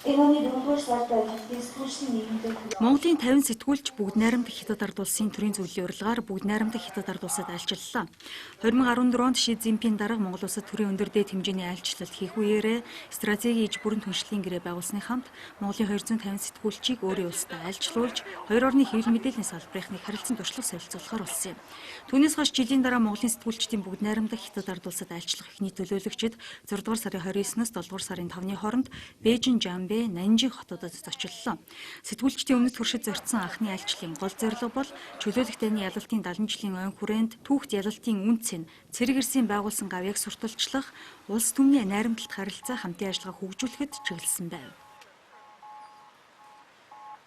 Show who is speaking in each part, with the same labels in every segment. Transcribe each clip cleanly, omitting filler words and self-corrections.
Speaker 1: Энэ оны 4-р сард ажиллалтын сэтгүүлчдийн нийгэмдээ
Speaker 2: Монголын 50 сэтгүүлч бүгд найрамдах Хятад ард улсын төрийн зөвлөлийн урилгаар бүгд найрамдах Хятад ард улсад айлчлалаа. 2014 онд Ши Цзиньпин дарга Монгол улсад төрийн өндөр дээд хэмжээний айлчлалт хийх үеэрээ стратегийн иж бүрэн түншлэлийн гэрээ байгуулсны хамт Монголын 250 сэтгүүлчийг өөрийн улстай айлчлуулж хоёр орны хэвлэл мэдээллийн салбарынхны харилцан туршлага солилцуулахаар болсон юм. Түүнээс хойш жилийн дараа Монголын сэтгүүлчдийн бүгд найрамдах Хятад ард улсад айлчлах эхний төлөөлөгчид 6 дугаар сарын 29-ноос 7 дугаар сарын 5-ны хооронд Бээжин, Жамбэ, Нанжин хотуудад зочлолоо. Сэтгүүлчдийн өмнөд туршид зорьсон анхны айлчлалын гол зорилго бол чөлөөлөх дайны ялалтын 70 жилийн ойн хүрээнд түүхт ялалтын үнц нь цэрэг эрсийн байгуулсан гавьяаг сурталчлах, улс түмний найрамдалт харилцаа хамтын ажиллагаа хөгжүүлэхэд чиглэсэн байв.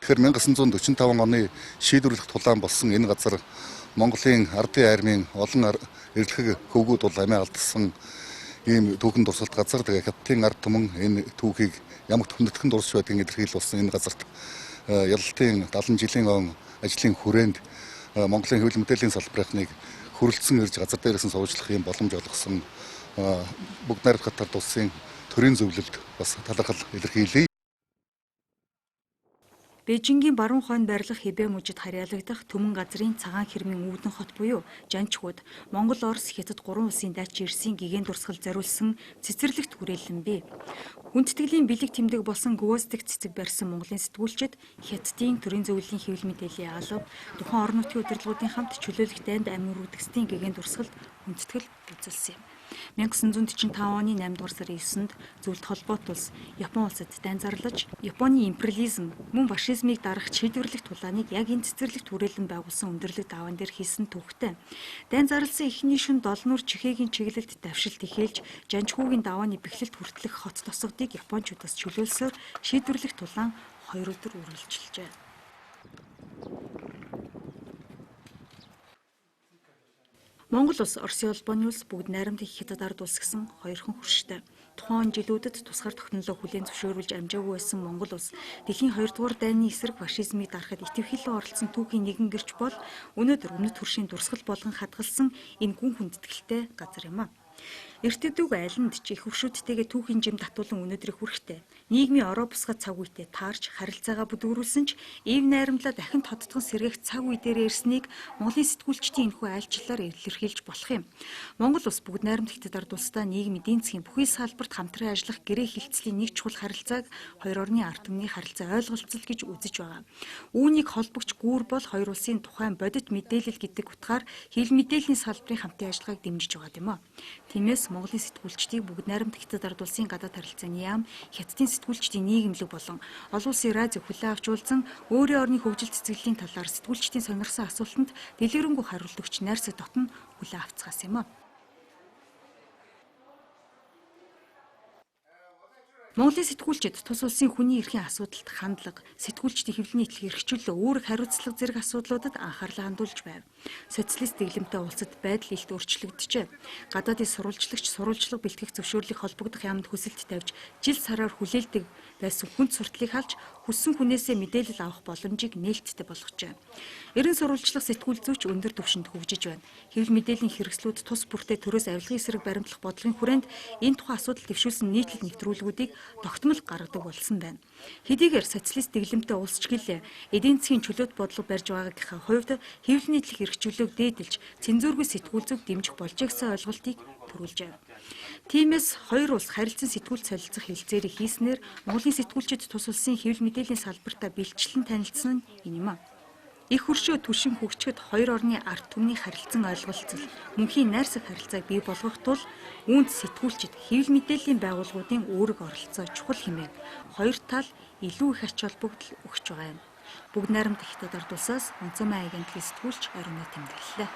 Speaker 3: Тэгэхээр 1945 оны шийдвэрлэх тулаан болсон энэ газар Монголын ардын армийн олон эрэлхэг хөвгүүд бол амиа алдсан ийм түүхэн дурсгалт газар. Тэгээ хятадын ард түмэн энэ түүхийг ямагт хүндэтгэн дурсж байдгийг илэрхийлж болсон энэ газарт ялалтын 70 жилийн он ажлын хүрээнд Монголын хэвлэл мэдээллийн салбарынхныг хөрөлдсөн ирж газар дээрээс нь суучлах ийм боломж олгосон бүгд найрамдах Хятад ард улсын төрийн зөвлөлд бас талархал илэрхийлье.
Speaker 2: Бээжингийн баруун хойно байрлах Хэбэ мужид харьяалагдах Төмөн газрын цагаан хэрмийн үүдэн хот буюу Жанчхууд Монгол, Орос, Хятад 3 улсын дайч эрсийн гигэн дурсгал зориулсан цэцэрлэгт хүрээлэн бий. Хүндэтгэлийн бэлэг тэмдэг болсон гвоздик цэцэг барьсан Монголын сэтгүүлчид Хятадын төрийн зөвлөлийн хэвлэл мэдээллийн алба, тухайн орон нутгийн удирдлагуудын хамт чөлөөлөх дайнд амин үрдэгсдийн гигэн дурсгалд хүндэтгэл үзүүлсэн юм. 1945 оны 8 дугаар сарын 9-нд Зөвлөлт холбоот улс Япон улсад дайн зарлаж, Японы империализм мөн фашизмыг дарах шийдвэрлэх тулааныг яг энэ цэцэрлэгт хүрээлэн байгуулсан өндөрлөг даваан дээр хийсэн түүхтэй. Дайн зарласан эхний шөнө Долнуур чихээгийн чиглэлд давшилт эхэлж, Жанчхүүгийн давааны бэхлэлт хүртэлх хот тосгодыг Япончуудаас чөлөөлсөөр шийдвэрлэх тулаан 2 өдөр үргэлжилжээ. Монгол улс, Оросын улбооны улс бүгд найрамдах Хятад ард улс гэсэн хоёрхан хөрштэй. Тухайн жилүүдэд тусгаар технологи хүлээн зөвшөөрүүлж амжаагүй байсан Монгол улс дэлхийн 2 дугаар дайны эсрэг фашизмыг дарахад идэвхжүүлэн оролцсон түүхийн нэгэн гэрч бол өнөөдөр өмнөд төршийн дурсгал болгон хадгалсан энэ гүн хүндэтгэлтэй газар юм а. Эртэдүг айланд ч их хөвшүүдтэйгээ түүхийн жим татуулан өнөөдрийг хүрэхтэй. Нийгмийн ороо бусгад цаг үедээ таарч харилцаагаа бүдүүрүүлсэн ч ив найрамдлаа дахин тодтгон сэргээх цаг үе дээр ирснийг Монголын сэтгүүлчдийн энэхүү айлчлалаар илэрхийлж болох юм. Монгол улс бүгд найрамдах Хятад ард улстай нийгмийн эдийн засгийн бүхий салбарт хамтран ажиллах гэрээ хилцлийн нэг чухал харилцааг хоёр орны ард түмний харилцаа ойлголцол гэж үзэж байгаа. Үүнийг холбогч гүүр бол хоёр улсын тухайн бодит мэдээлэл гэдэг утгаар хэвлэл мэдээллийн салбарын хамтын ажиллагааг дэмжиж байгаа юм а. Тиймээс Монголын сэтгүүлчдийг бүгд найрамдах Хятад ард улсын гадаад харилцааны яам, Хятадын сэтгүүлчдийн нийгэмлэг болон олон улсын радио хүлээн авч уулзсан өөрийн орны хөгжил цэцэглэлийн талаар сэтгүүлчдийн сонирхсан асуултанд дэлгэрэнгүй хариулт өгч найрсаг дотн хүлээн авцгаас юм а. Монголын сэтгүүлчид тус улсын хүний эрхийн асуудалд хандлага, сэтгүүлчдийн хэвлэлийн нийтлэг эрхчлөлөө, үүрэг хариуцлага зэрэг асуудлуудад анхаарлаа хандуулж байв. Социалист дэглэмтэй улсад байдал илт өөрчлөгдөжээ. Гадаадын сурвалжлага бэлтгэх зөвшөөрлийг холбогдох яамд хүсэлт тавьж, жил сараар хүлээлдэг байсан хүнд сурталыг халж, хүссэн хүнээсээ мэдээлэл авах боломжийг нээлттэй болгожээ. Ерөн сурвалжлах сэтгүүл зүйч өндөр түвшинд хөгжиж байна. Хэвлэл мэдээллийн хэрэгслүүд тус бүртээ төрөөс авилгын эсрэг баримтлах бодлогын хүрээнд энэ тухайн асуудал дэвшүүлсэн нийтлэл нэвтрүүлгүүдийг тогтмол гаргадаг болсон байна. Хэдийгээр социалист дэглэмтэй улс ч гэлээ эдийн засгийн чөлөөт бодлого барьж байгаагийнхаа хувьд хэвлэл нийтлэх эрхчлөлөөг дээдэлж цензургүй сэтгүүл зүг дэмжих болжээ гэсэн ойлголтыг төрүүлжээ. Тиймээс хоёр улс харилцан сэтгүүл солилцох хэлцээрийг хийснээр Монголын сэтгүүлчид тус улсын хэвлэл мэдээллийн салбартаа бэлтгэлэн танилцсан нь энэ юм а. Их хөршөө түшин хөгжөхөд хоёр орны ард түмний харилцан ойлголцол, мөнхийн найрсаг харилцааг бий болгох тул үүнд сэтгүүлчид хэвлэл мэдээллийн байгууллагуудын үүрэг оролцоо чухал хэмээн хоёр тал илүү их ач холбогдол өгч байгаа юм. Бүгд найрамдах Хятад ард улсаас Онцгой агентлагийн сэтгүүлч Ариуна тэмдэглэлээ.